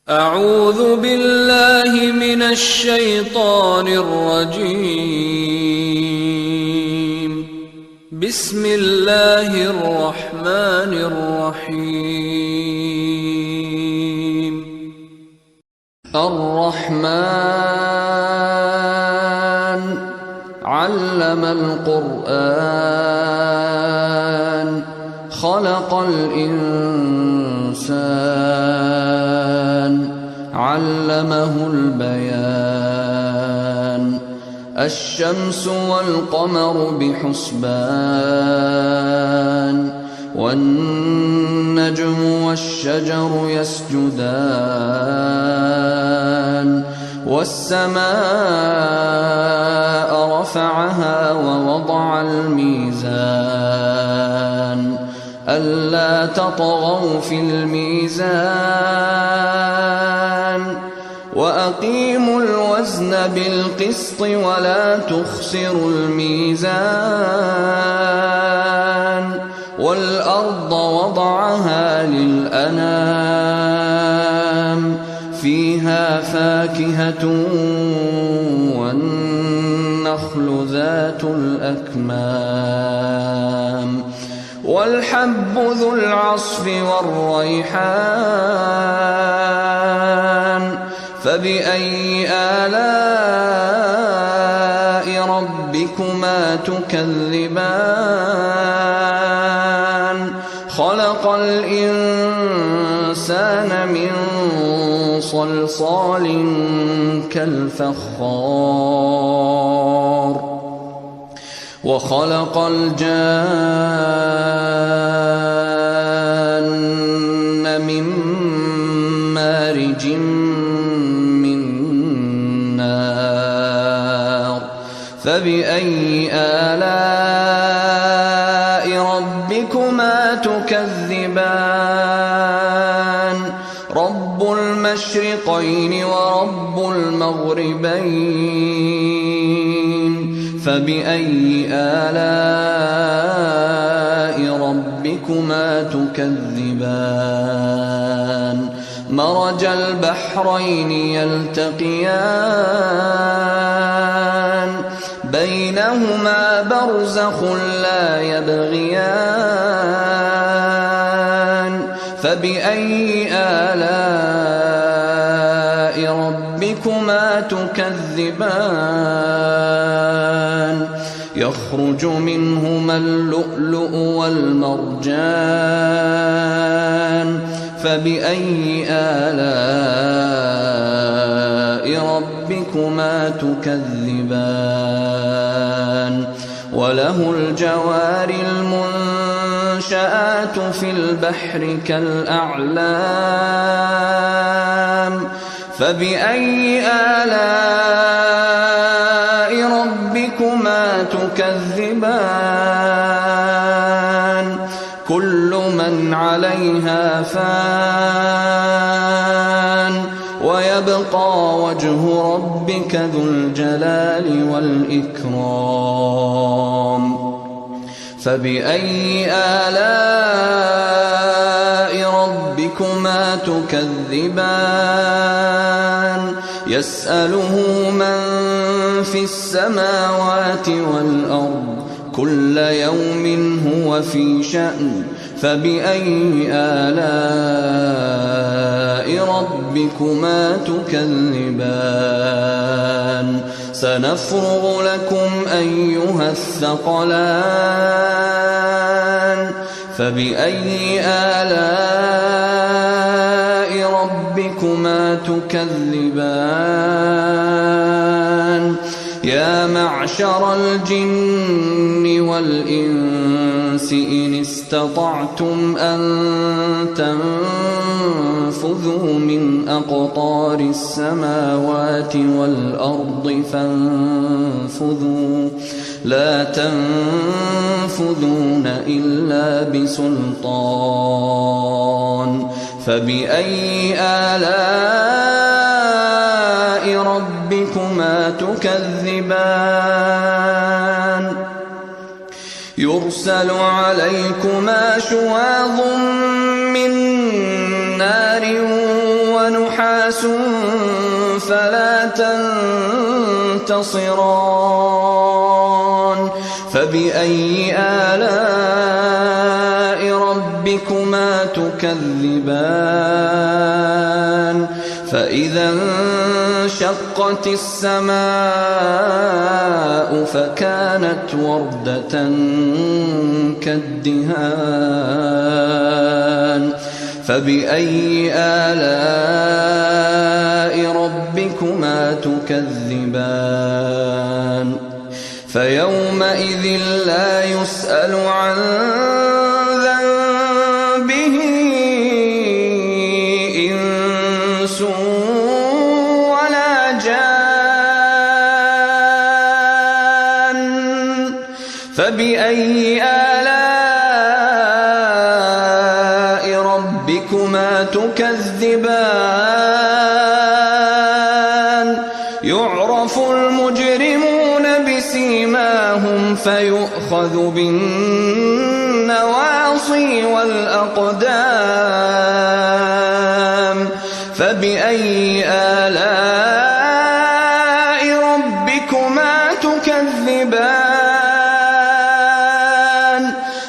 أعوذ بالله من الشيطان الرجيم. بسم الله الرحمن الرحيم. الرحمن علم القرآن خلق الإنسان علمه البيان الشمس والقمر بحسبان والنجم والشجر يسجدان والسماء رفعها ووضع الميزان ألا تطغوا في الميزان وأقيموا الوزن بالقسط ولا تخسروا الميزان والأرض وضعها للأنام فيها فاكهة والنخل ذات الأكمام والحب ذو العصف والريحان فبأي آلاء ربكما تكذبان خلق الإنسان من صلصال كالفخار وخلق الجان من مارج من نار فبأي آلاء ربكما تكذبان رب المشرقين ورب المغربين فبأي آلاء ربكما تكذبان مرج البحرين يلتقيان بينهما برزخ لا يبغيان فبأي آلاء ربكما تكذبان يخرج منهما اللؤلؤ والمرجان فبأي آلاء ربكما تكذبان وله الجوار المنشآت في البحر كالأعلام فبأي آلاء ربكما تكذبان كل من عليها فان ويبقى وجه ربك ذو الجلال والإكرام فبأي آلاء ربكما تكذبان يسأله من في السماوات والأرض كل يوم هو في شأن فبأي آلاء ربكما تكذبان سنفرغ لكم أيها الثقلان فبأي آلاء ربكما تكذبان يا معشر الجن والإنس إن استطعتم أن تنفذوا من أقطار السماوات والأرض فانفذوا لا تنفذون إلا بسلطان فبأي آلاء ربكما تكذبان يرسل عليكما شواظ من نار ونحاس نحاس فلا تنتصران فبأي آلاء ربكما تكذبان فإذا انشقت السماء فكانت وردة كالدهان فبأي آلاء ربكما تكذبان فيومئذ لا يسأل عن ذنبه إنس ولا جان فبأي آلاء ربكما تكذبان يعرف المجرمون بسيماهم فيؤخذ بالنواصي والأقدام فبأي آلاء ربكما تكذبان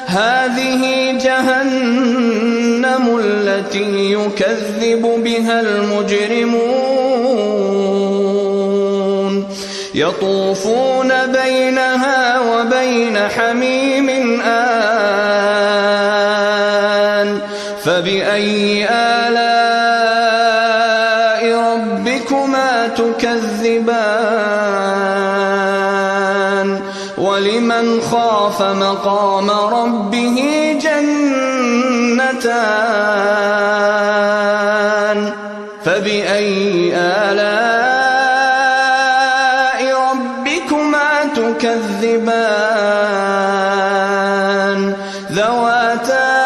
هذه جهنم التي يكذب بها المجرمون يطوفون بينها وبين حميم آن فبأي آلاء ربكما تكذبان ولمن خاف مقام ربه جنتان فبأي آلاء ربكما تكذبان ذواتا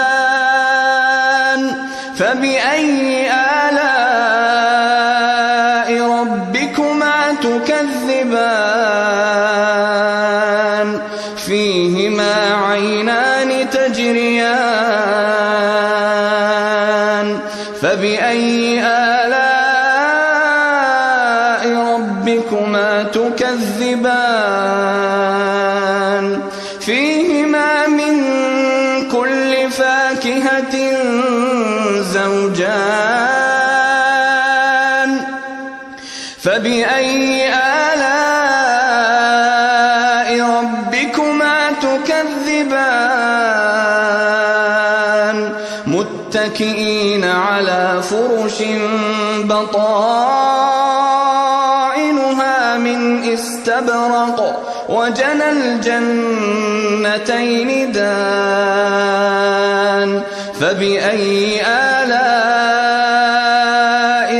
أفنان فبأي آلاء ربكما تكذبان فيهما عينان تجريان فبأي آلاء ربكما تكذبان فيهما من كل فاكهة زوجان فبأي آلاء ربكما تكذبان متكئين على فرش بطائنها من استبرق وجنى الجنتين دان فبأي آلاء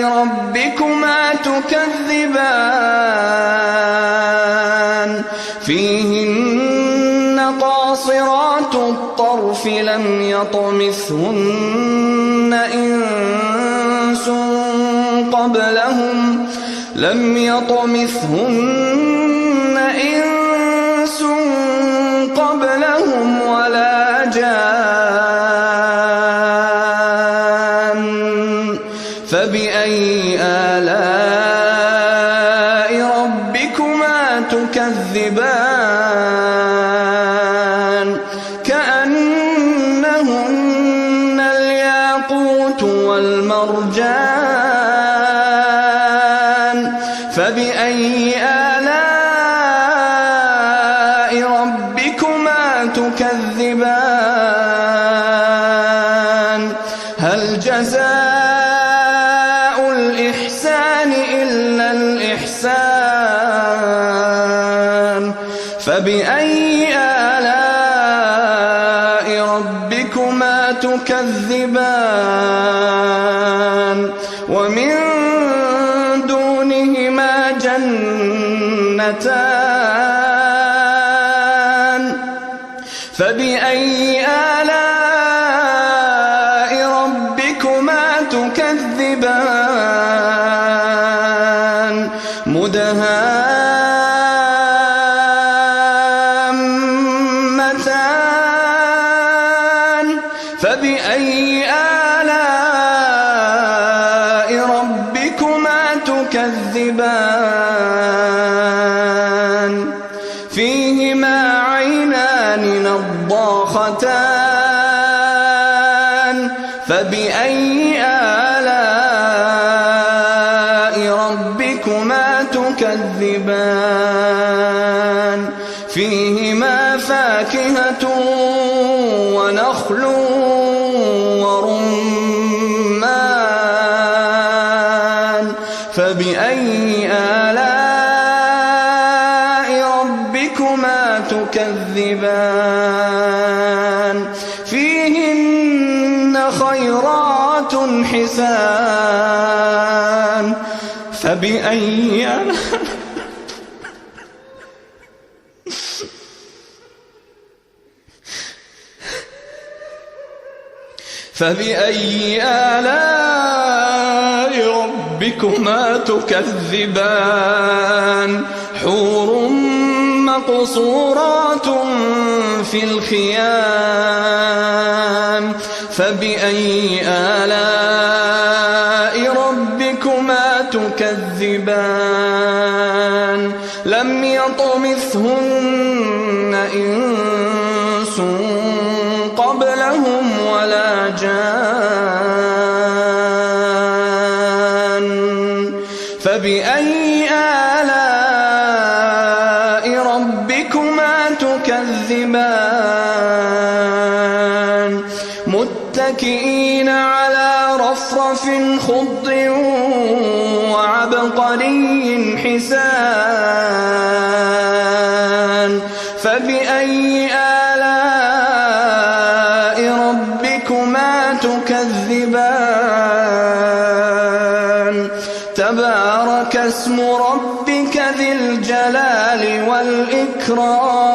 ربكما تكذبان فيهن قاصرات الطرف لم يطمثهن إنس قبلهم ولا جان فبأي آلاء ربكما تكذبان كأنهن الياقوت والمرجان فبأي آلاء ربكما تكذبان هل جزاء الإحسان إلا الإحسان فبأي آلاء ربكما تكذبان ومن دونهما جنتان فبأي آلاء ربكما تكذبان مدهامتان فبأي آلاء ربكما تكذبان فيهما عينان نضاختان فبأي آلاء ربكما تكذبان فيهما فاكهة ونخل ورمان فبأي آلاء ربكما تكذبان فيهن خيرات حسان فبأي آلاء ربكما تكذبان حور مقصورات في الخيام فبأي آلاء ربكما تكذبان لم يطمثهن إنس قبلهم ولا جان فبأي آلاء ربكما تكذبان متكئين على رفرف خضر وعبقري حسان فبأي آلاء ربكما تكذبان تبارك اسم ربك ذي الجلال والإكرام